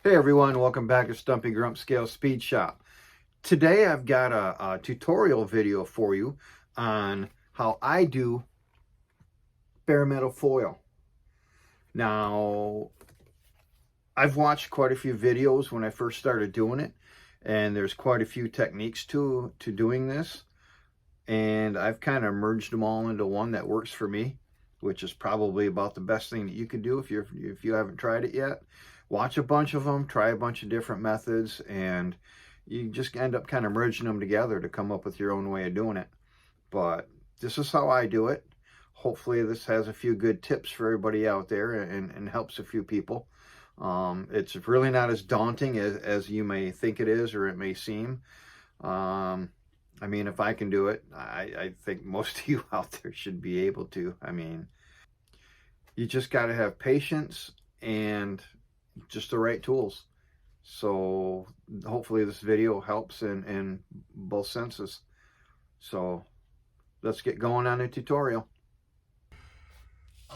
Hey everyone, welcome back to Stumpy Grump Scale Speed Shop. Today I've got a tutorial video for you on how I do bare metal foil. Now, I've watched quite a few videos when I first started doing it, and there's quite a few techniques to doing this, and I've kind of merged them all into one that works for me, which is probably about the best thing that you can do if you haven't tried it yet. Watch a bunch of them, try a bunch of different methods, and you just end up kind of merging them together to come up with your own way of doing it. But this is how I do it. Hopefully this has a few good tips for everybody out there and helps a few people. It's really not as daunting as you may think it is or it may seem. I mean, if I can do it, I think most of you out there should be able to. I mean, you just got to have patience and just the right tools. So hopefully this video helps in both senses. So let's get going on the tutorial.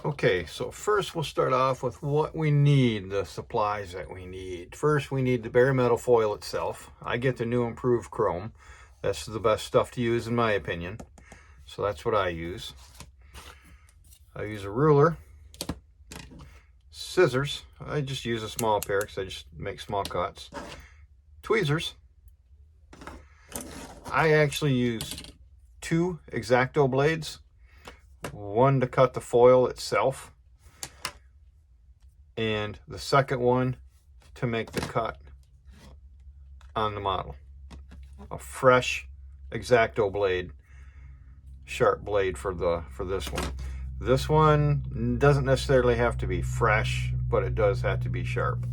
Okay, so first we'll start off with what we need, the supplies that we need. First, we need the bare metal foil itself. I get the new improved chrome. That's the best stuff to use in my opinion. So that's what I use. I use a ruler, scissors. I just use a small pair because I just make small cuts. Tweezers. I actually use 2 X-Acto blades. One to cut the foil itself, and the second one to make the cut on the model. A fresh X-Acto blade, sharp blade for this one. This one doesn't necessarily have to be fresh, but it does have to be sharp.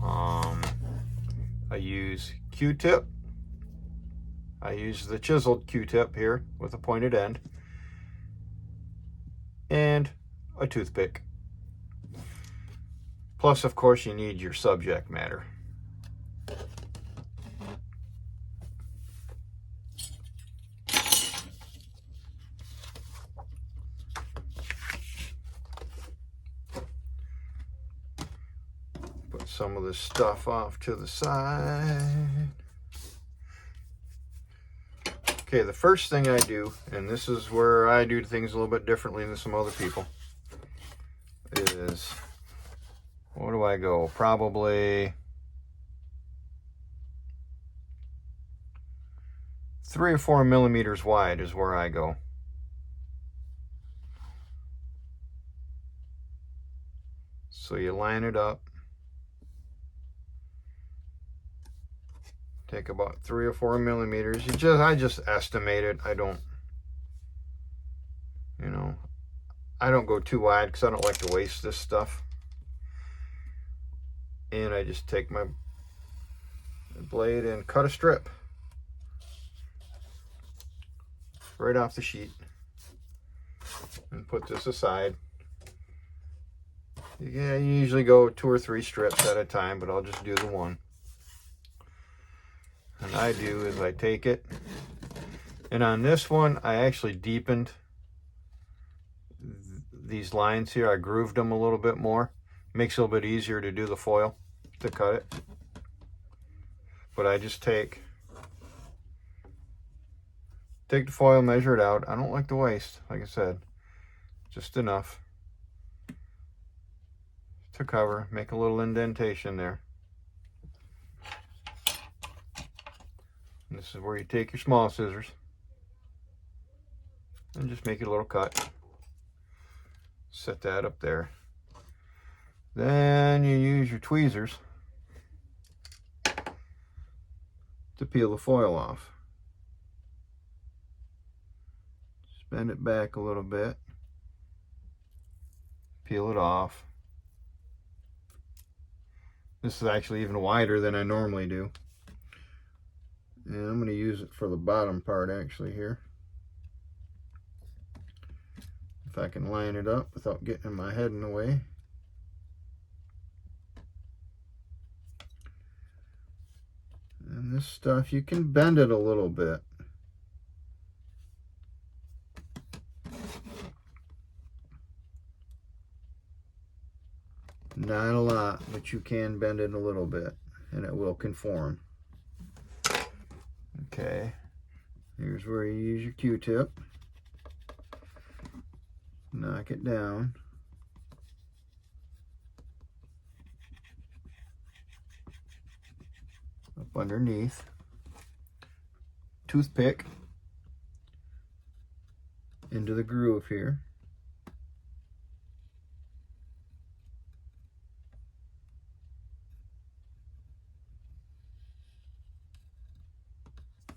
I use Q-tip. I use the chiseled Q-tip here with a pointed end, and a toothpick. Plus, of course, you need your subject matter. Put some of this stuff off to the side. Okay, the first thing I do, and this is where I do things a little bit differently than some other people, is, where do I go? Probably 3 or 4 millimeters wide is where I go. So you line it up. Take about 3 or 4 millimeters. I just estimate it. I don't go too wide because I don't like to waste this stuff. And I just take my blade and cut a strip right off the sheet and put this aside. Yeah, you usually go 2 or 3 strips at a time, but I'll just do the one. And I do is I take it, and on this one I actually deepened these lines here. I grooved them a little bit more. Makes it a little bit easier to do the foil, to cut it. But I just take the foil, measure it out. I don't like to waste, like I said, just enough to cover, make a little indentation there. And this is where you take your small scissors and just make a little cut. Set that up there. Then you use your tweezers to peel the foil off. Just bend it back a little bit. Peel it off. This is actually even wider than I normally do. And I'm going to use it for the bottom part actually here. If I can line it up without getting my head in the way. And this stuff, you can bend it a little bit. Not a lot, but you can bend it a little bit and it will conform. Okay, here's where you use your Q-tip. Knock it down. Up underneath. Toothpick into the groove here.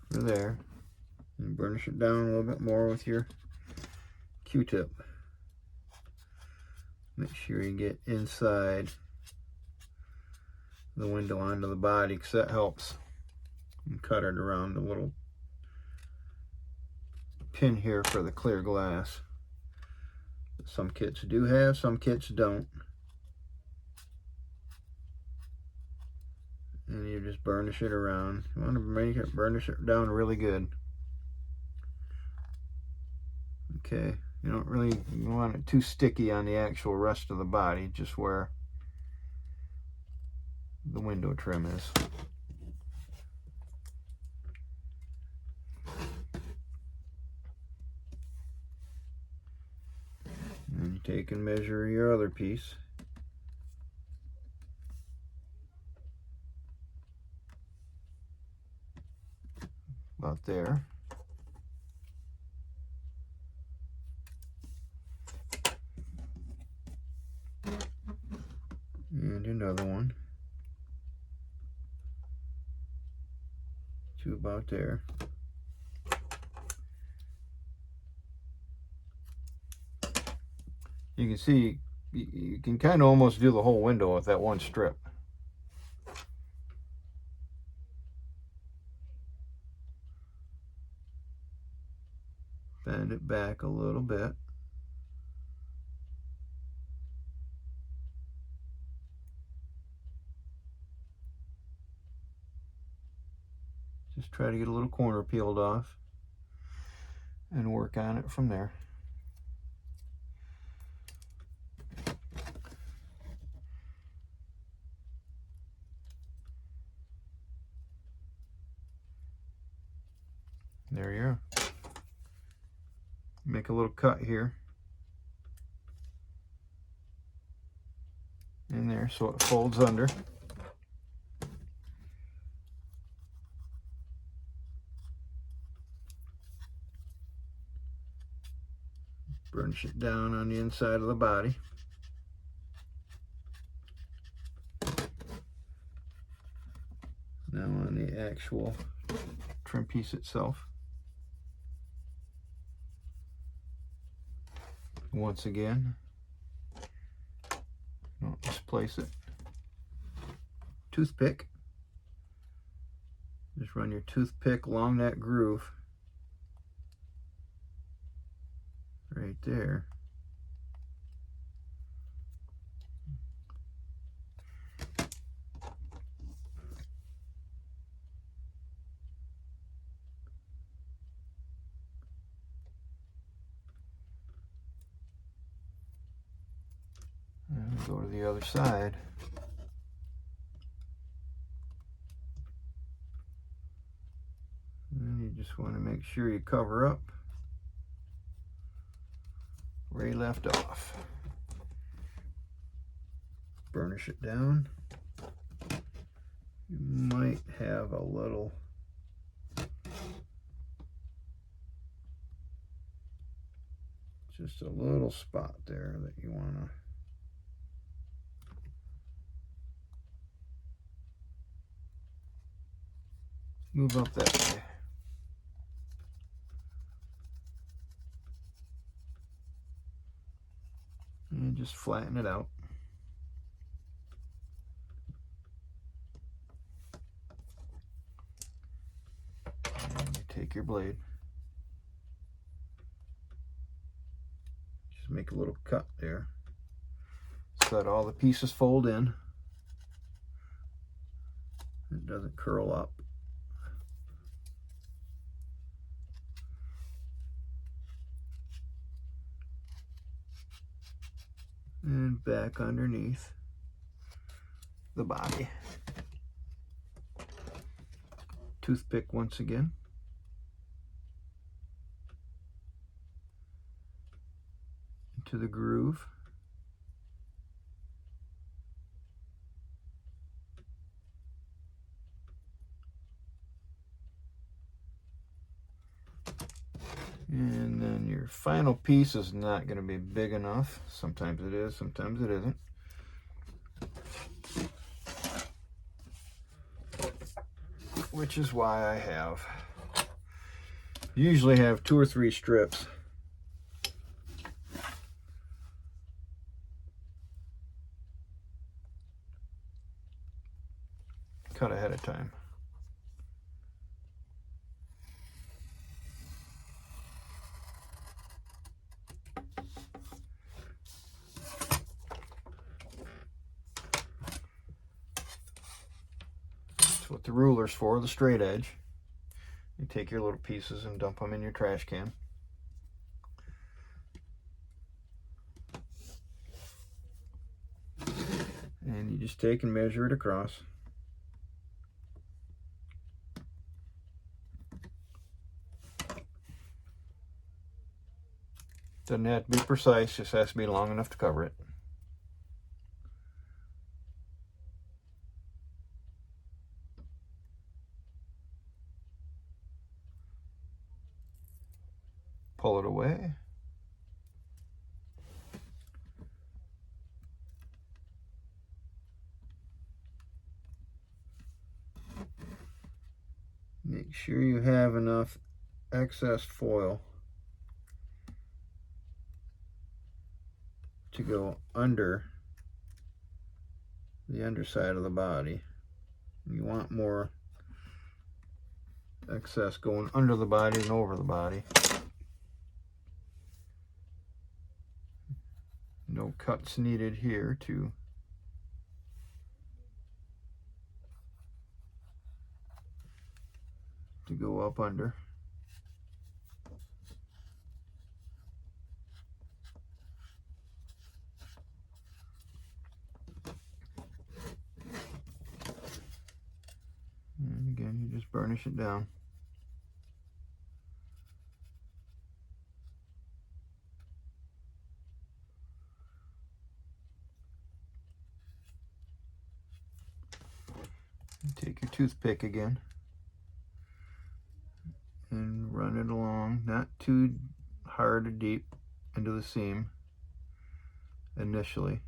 There, and burnish it down a little bit more with your Q-tip. Make sure you get inside the window onto the body, because that helps. And cut it around the little pin here for the clear glass. Some kits do have, some kits don't. And you just burnish it around. You want to make it, burnish it down really good. Okay, you don't really want it too sticky on the actual rest of the body, just where the window trim is. And you take and measure your other piece. About there. And another one. To about there. You can see, you can kind of almost do the whole window with that one strip. Bend it back a little bit. Just try to get a little corner peeled off and work on it from there. There you are. Make a little cut here. In there so it folds under. Burnish it down on the inside of the body. Now on the actual trim piece itself. Once again, don't misplace it. Toothpick. Just run your toothpick along that groove. Right there. And go to the other side. And you just want to make sure you cover up where you left off. Burnish it down. You might have a little just a little spot there that you want to move up that way. And just flatten it out. And you take your blade. Just make a little cut there so that all the pieces fold in. It doesn't curl up. And back underneath. the body. Toothpick once again. Into the groove. And then your final piece is not going to be big enough. Sometimes it is, sometimes it isn't. Which is why I usually have 2 or 3 strips. Cut ahead of time. That's what the ruler's for, the straight edge. You take your little pieces and dump them in your trash can. And you just take and measure it across. Doesn't have to be precise, just has to be long enough to cover it. Pull it away. Make sure you have enough excess foil to go under the underside of the body. You want more excess going under the body than over the body. No cuts needed here to go up under. And again, you just burnish it down. And take your toothpick again and run it along, not too hard or deep into the seam initially.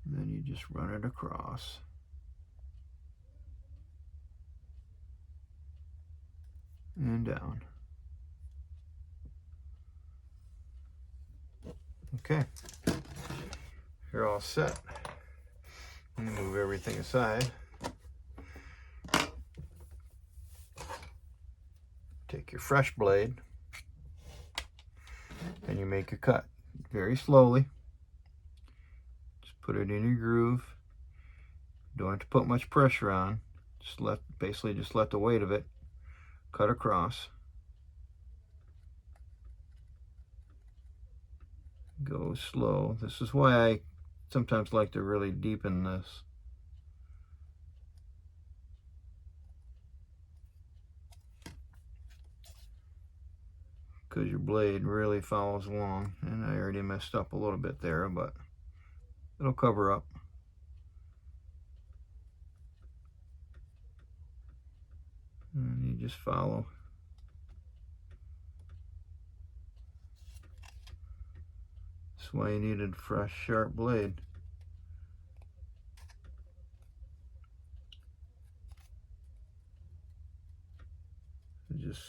And then you just run it across. And down. Okay, you're all set. Move everything aside. Take your fresh blade and you make your cut very slowly. Just put it in your groove. Don't have to put much pressure on. Just basically let the weight of it cut across. Go slow. This is why I sometimes like to really deepen this. Because your blade really follows along. And I already messed up a little bit there, but it'll cover up. And you just follow. That's why you needed a fresh, sharp blade. You just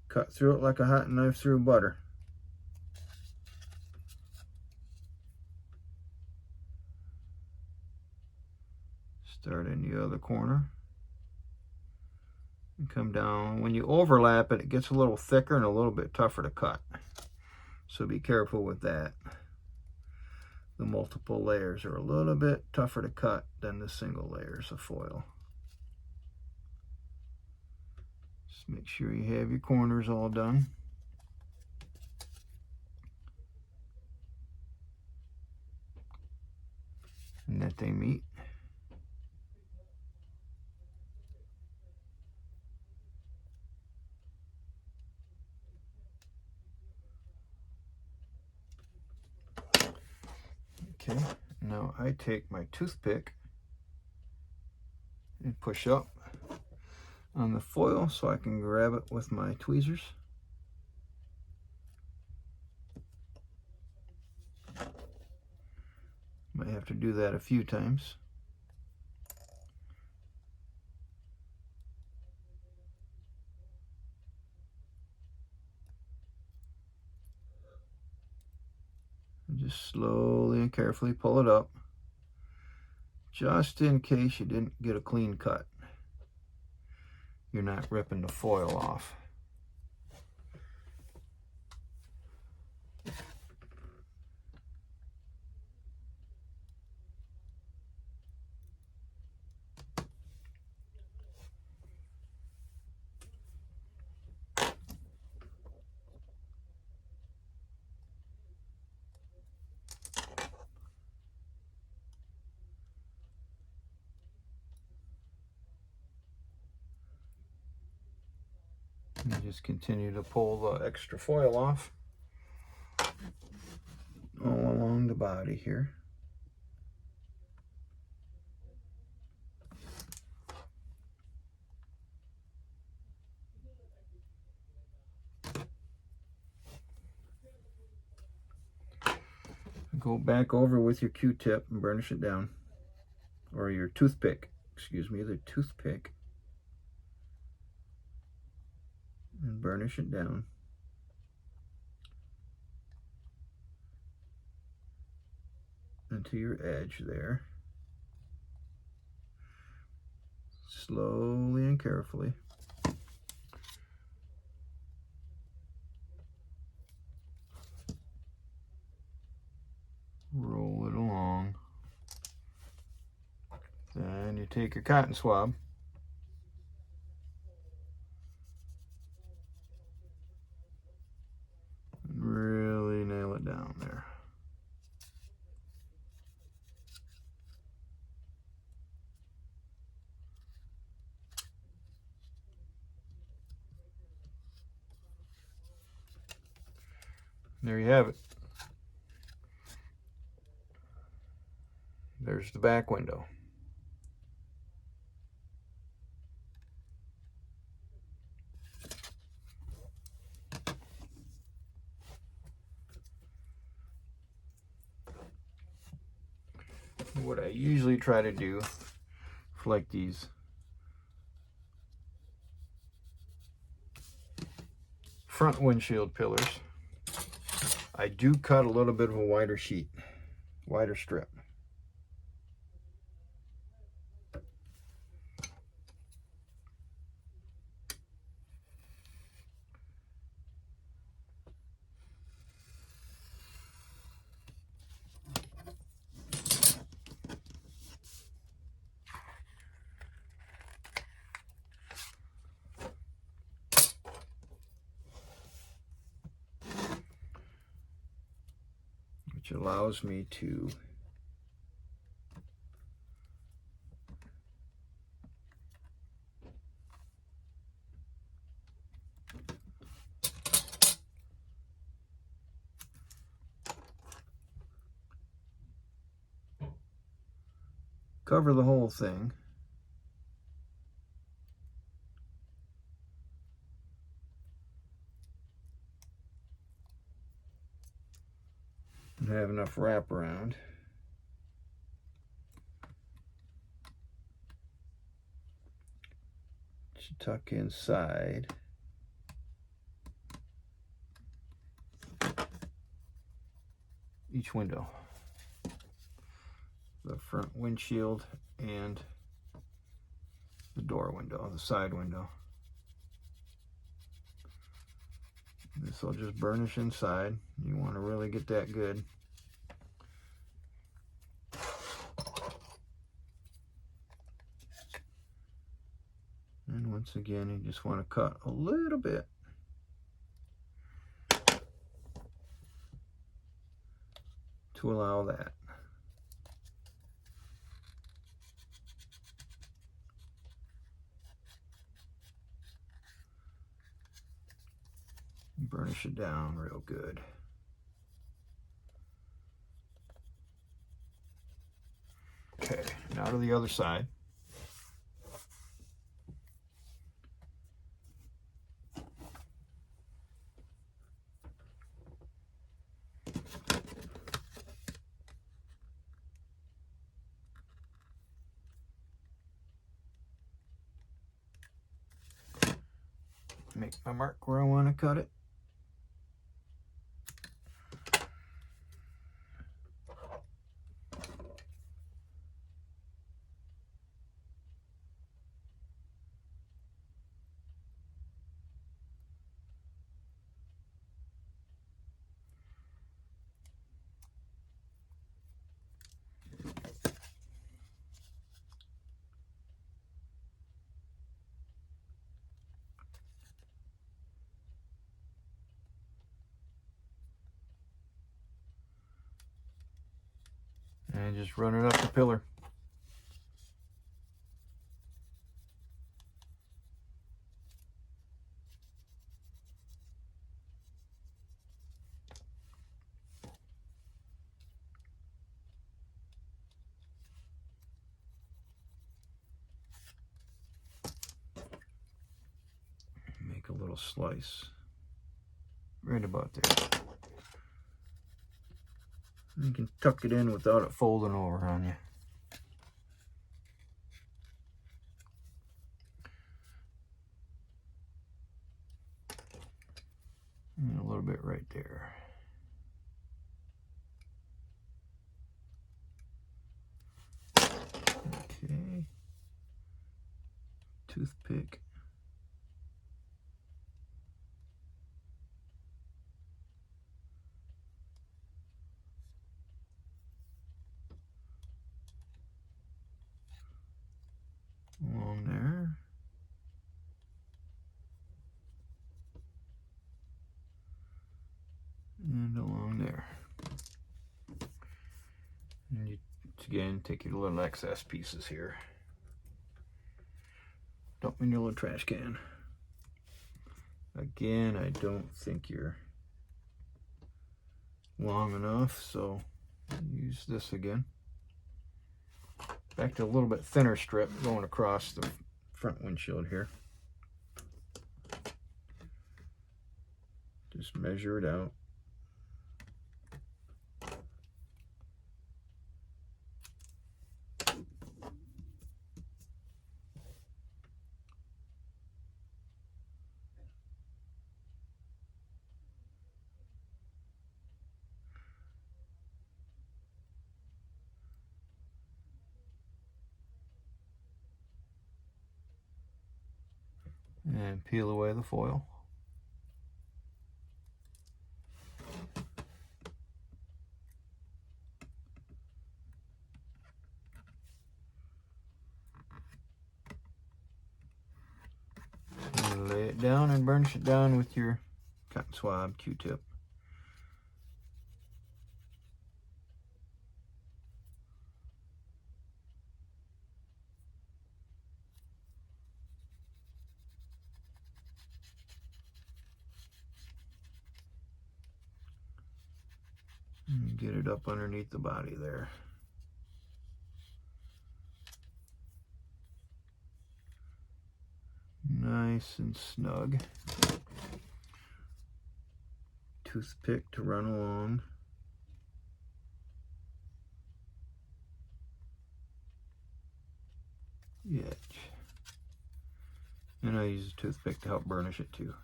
cut through it like a hot knife through butter. Start in the other corner. And come down. When you overlap it, it gets a little thicker and a little bit tougher to cut. So be careful with that. The multiple layers are a little bit tougher to cut than the single layers of foil. Just make sure you have your corners all done. And that they meet. Okay, now I take my toothpick and push up on the foil so I can grab it with my tweezers. Might have to do that a few times. And just slowly and carefully pull it up, just in case you didn't get a clean cut. You're not ripping the foil off. And just continue to pull the extra foil off all along the body here. Go back over with your Q-tip and burnish it down, or your toothpick, excuse me, the toothpick, and burnish it down. Into your edge there. Slowly and carefully. Roll it along. Then you take your cotton swab. And really nail it down there. There you have it. There's the back window. What I usually try to do for like these front windshield pillars, I do cut a little bit of a wider sheet, wider strip. Which allows me to cover the whole thing. And have enough wraparound. To tuck inside. Each window. The front windshield and the door window, the side window. This will just burnish inside. You want to really get that good. And once Once again, you just want to cut a little bit. To allow that. Burnish it down real good. Okay, now to the other side. Make my mark where I want to cut it. And just run it up the pillar. Make a little slice right about there. You can tuck it in without it folding over on you. And a little bit right there. Okay. Toothpick. Along there. And along there. And you, again, take your little excess pieces here. Dump in your little trash can. Again, I don't think you're long enough, so use this again. Back to a little bit thinner strip going across the front windshield here. Just measure it out. And peel away the foil. And lay it down and burnish it down with your cotton swab Q-tip. And get it up underneath the body there. Nice and snug. Toothpick to run along. The edge. And I use a toothpick to help burnish it too.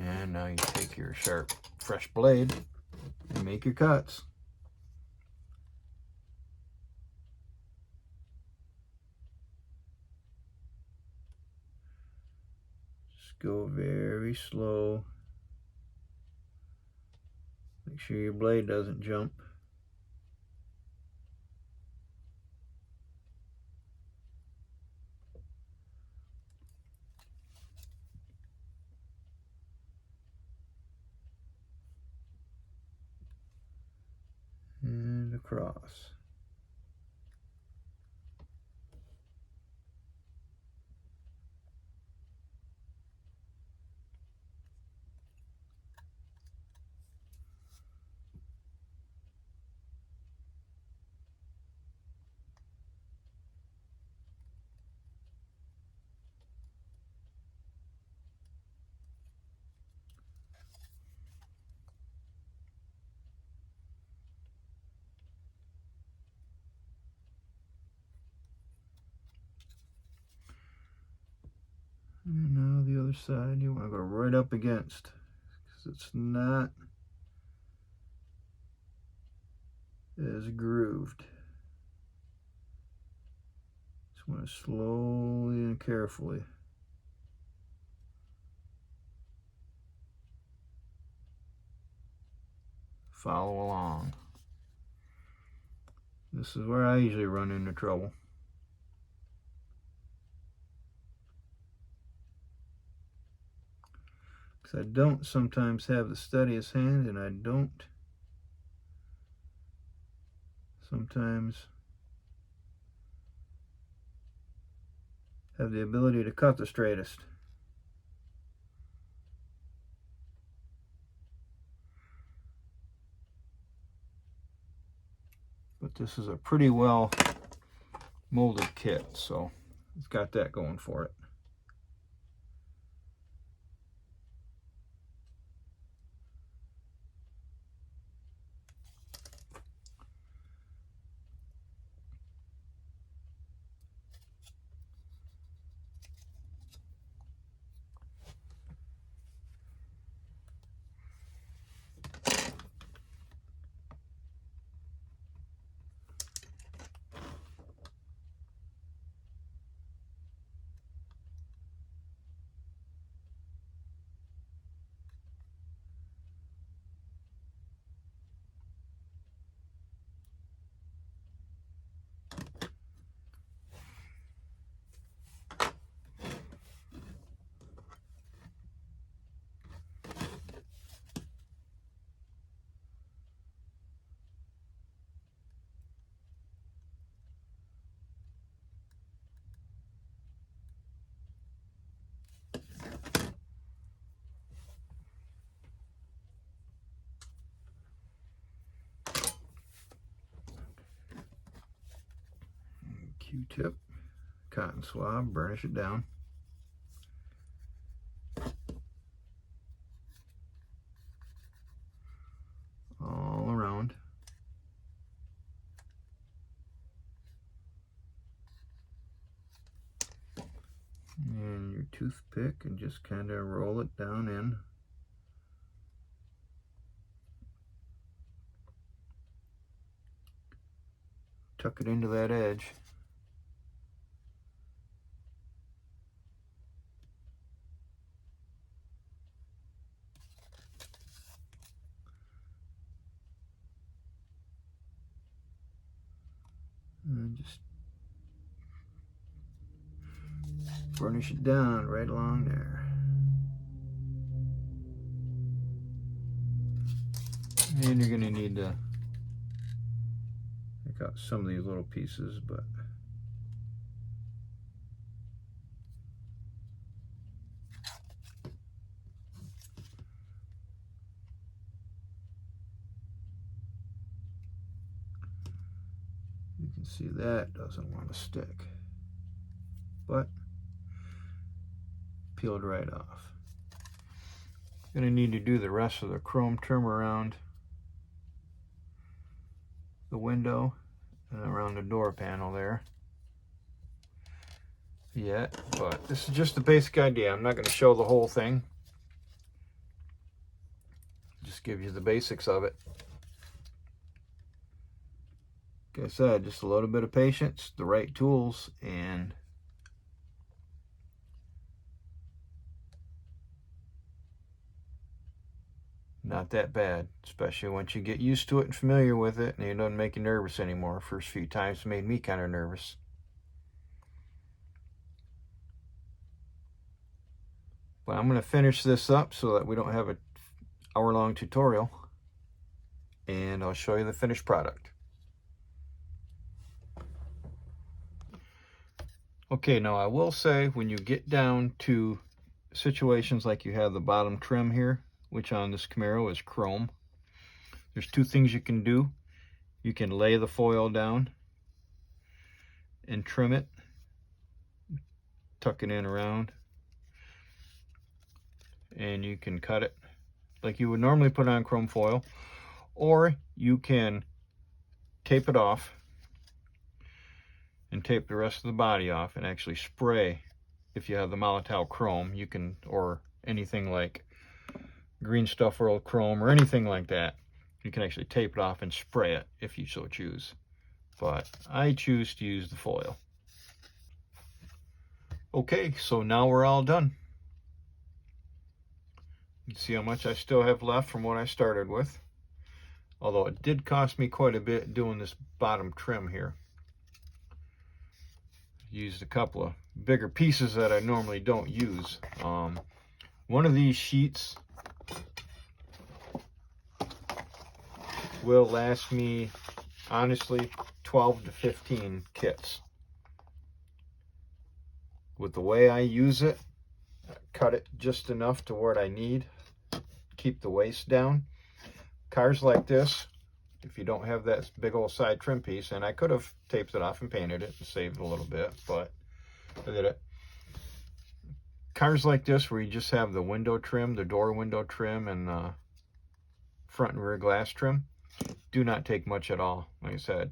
And now you take your sharp, fresh blade and make your cuts. Just go very slow. Make sure your blade doesn't jump. across. And now the other side, you want to go right up against, because it's not as grooved. Just want to slowly and carefully follow along. This is where I usually run into trouble. Because I don't sometimes have the steadiest hand, and I don't sometimes have the ability to cut the straightest. But this is a pretty well molded kit, so it's got that going for it. Q-tip, cotton swab, burnish it down. All around. And your toothpick, and just kind of roll it down in. Tuck it into that edge. And just burnish it down right along there. And you're going to need to take out some of these little pieces, but you can see that doesn't want to stick, but peeled right off. Going to need to do the rest of the chrome trim around the window and around the door panel there yet, but this is just the basic idea. I'm not going to show the whole thing, just give you the basics of it. Like I said, just a little bit of patience, the right tools, and not that bad, especially once you get used to it and familiar with it, and it doesn't make you nervous anymore. First few times made me kind of nervous. But I'm going to finish this up so that we don't have an hour-long tutorial, and I'll show you the finished product. Okay, now I will say when you get down to situations like you have the bottom trim here, which on this Camaro is chrome, there's two things you can do. You can lay the foil down and trim it, tuck it in around, and you can cut it like you would normally put on chrome foil, or you can tape it off and tape the rest of the body off and actually spray. If you have the Molotow chrome, you can, or anything like green stuff world chrome or anything like that, you can actually tape it off and spray it if you so choose. But I choose to use the foil. Okay, so now we're all done. You can see how much I still have left from what I started with. Although it did cost me quite a bit doing this bottom trim here. Used a couple of bigger pieces that I normally don't use. One of these sheets will last me, honestly, 12 to 15 kits. With the way I use it, I cut it just enough to what I need, keep the waist down. Cars like this, if you don't have that big old side trim piece, and I could have taped it off and painted it and saved a little bit, but I did it. Cars like this where you just have the window trim, the door window trim, and front and rear glass trim, do not take much at all. Like I said,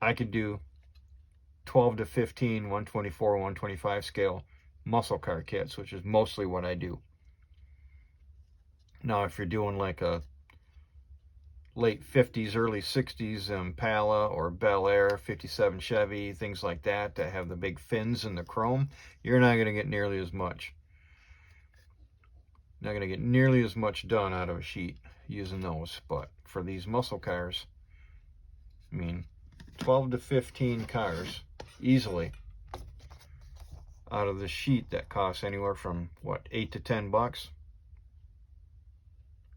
I could do 12 to 15 124 125 scale muscle car kits, which is mostly what I do. Now if you're doing like a late 50s early 60s Impala or Bel Air 57 Chevy, things like that that have the big fins and the chrome, you're not going to get nearly as much done out of a sheet using those. But for these muscle cars, I mean, 12 to 15 cars easily out of the sheet that costs anywhere from what, 8 to 10 bucks,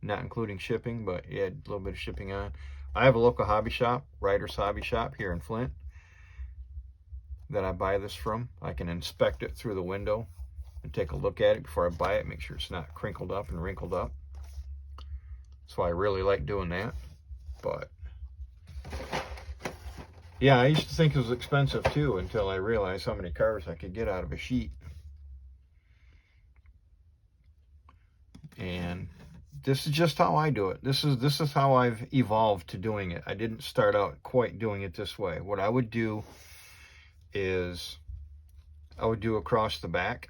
not including shipping, but yeah, a little bit of shipping on. I have a local hobby shop, Ryder's Hobby Shop here in Flint, that I buy this from. I can inspect it through the window and take a look at it before I buy it, make sure it's not crinkled up and wrinkled up. So I really like doing that. But yeah, I used to think it was expensive too until I realized how many cars I could get out of a sheet. And this is just how I do it. This is how I've evolved to doing it. I didn't start out quite doing it this way. What I would do is I would do across the back,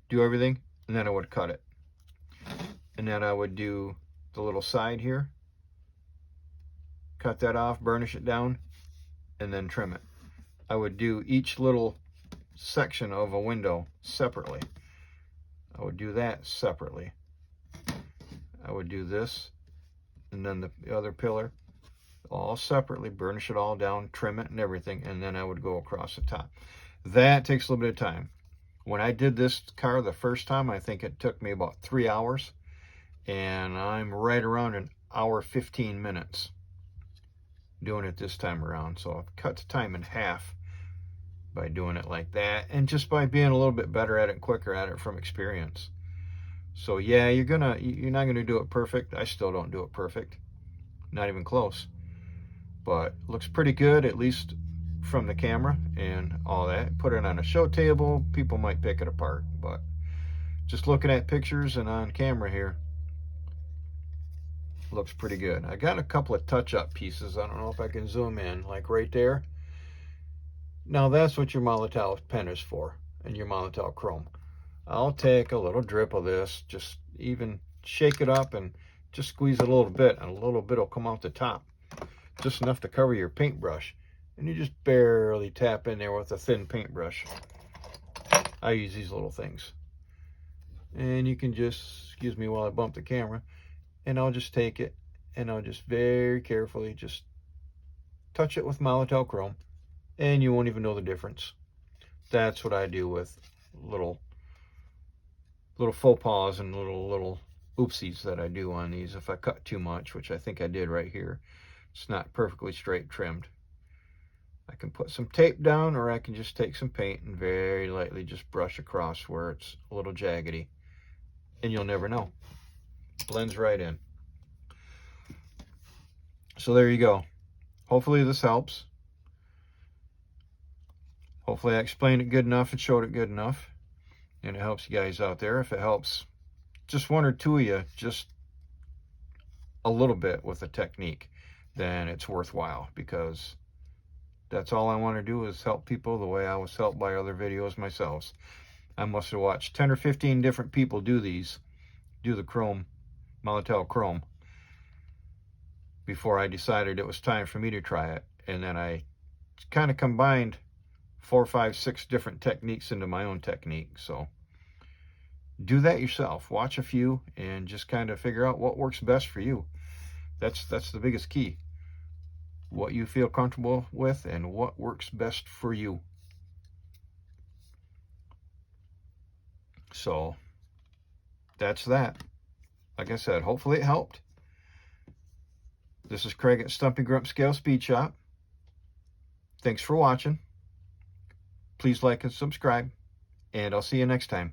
do everything, and then I would cut it. And then I would do the little side here, cut that off, burnish it down, and then trim it. I would do each little section of a window separately. I would do that separately. I would do this, and then the other pillar, all separately, burnish it all down, trim it and everything, and then I would go across the top. That takes a little bit of time. When I did this car the first time, I think it took me about 3 hours, and I'm right around an hour 15 minutes doing it this time around. So I've cut the time in half by doing it like that, and just by being a little bit better at it and quicker at it from experience. So yeah, you're not gonna do it perfect. I still don't do it perfect, not even close, but looks pretty good, at least from the camera and all that. Put it on a show table, people might pick it apart, but just looking at pictures and on camera here, looks pretty good. I got a couple of touch-up pieces. I don't know if I can zoom in, like right there. Now that's what your Molotow pen is for, and your Molotow chrome. I'll take a little drip of this, just even shake it up and just squeeze it a little bit, and a little bit will come out the top, just enough to cover your paintbrush, and you just barely tap in there with a thin paintbrush. I use these little things, and you can just, excuse me while I bump the camera, and I'll just take it and I'll just very carefully just touch it with Molotow chrome, and you won't even know the difference. That's what I do with little faux pas and little oopsies that I do on these. If I cut too much, which I think I did right here, it's not perfectly straight trimmed. I can put some tape down, or I can just take some paint and very lightly just brush across where it's a little jaggedy. And you'll never know. Blends right in. So there you go. Hopefully this helps. Hopefully I explained it good enough and showed it good enough. And it helps you guys out there. If it helps just one or two of you, just a little bit with a technique, then it's worthwhile, because that's all I want to do is help people the way I was helped by other videos myself. I must have watched 10 or 15 different people do the chrome, Molitel chrome, before I decided it was time for me to try it. And then I kind of combined 4, 5, 6 different techniques into my own technique. So do that yourself. Watch a few and just kind of figure out what works best for you. That's the biggest key. What you feel comfortable with and what works best for you. So that's that. Like I said, hopefully it helped. This is Craig at Stumpy Grump Scale Speed Shop. Thanks for watching. Please like and subscribe, and I'll see you next time.